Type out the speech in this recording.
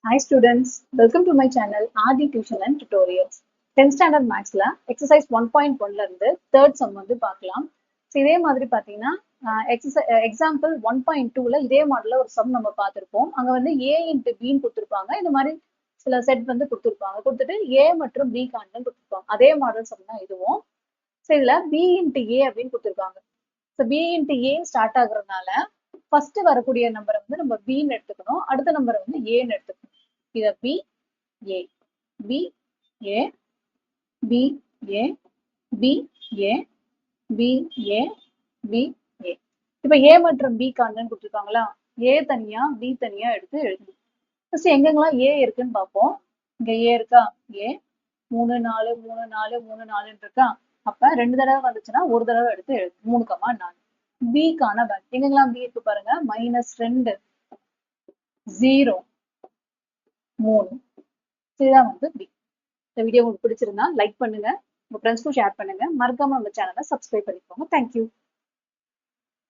Hi students, welcome to my channel RD Tuition and Tutorials. 10th standard mathsல exercise 1.1ல இருந்து third sum வந்து பார்க்கலாம். இதே மாதிரி பார்த்தீங்கன்னா example 1.2ல இதே மாடல்ல ஒரு sum நம்ம பார்த்திருப்போம். அங்க வந்து a into b ன்னு கொடுத்திருப்பாங்க. இந்த மாதிரி சில செட் வந்து கொடுத்திருப்பாங்க. கொடுத்துட்டு a மற்றும் b காண்டன் கொடுத்திருப்பாங்க. அதே மாடல் sum தான் இதுவும். இதுல b into a அப்படின்னு கொடுத்திருக்காங்க. b into a ஸ்டார்ட் ஆகுறதுனால ஃபர்ஸ்ட் வரக்கூடிய நம்பரை வந்து நம்ம பின்னு எடுத்துக்கணும், அடுத்த நம்பரை வந்து ஏன்னு எடுத்துக்கணும். இத B A B A B A B A B A B A. இப்ப ஏ மற்றும் பி காண்டன் கொடுத்துருக்காங்களா, ஏ தனியா பி தனியா எடுத்து எழுதணும். ஃபர்ஸ்ட் எங்கெங்கெல்லாம் ஏ இருக்குன்னு பார்ப்போம். இங்க ஏ இருக்கா, ஏ 3 4 3 4 3 4 இருக்கா. அப்ப 2 தடவை வந்துச்சுன்னா ஒரு தடவை எடுத்து எழுது 3,4. பிக்கான வேல்யூ எங்கெங்கெல்லாம் பி இருக்கு பாருங்க, -2 0 3. இதுதான் வந்து பி. இந்த வீடியோ உங்களுக்கு பிடிச்சிருந்தா லைக் பண்ணுங்க, உங்க ஃப்ரெண்ட்ஸ்க்கும் ஷேர் பண்ணுங்க, மறக்காம நம்ம சேனலை சப்ஸ்கிரைப் பண்ணிக்கோங்க. தேங்க்யூ.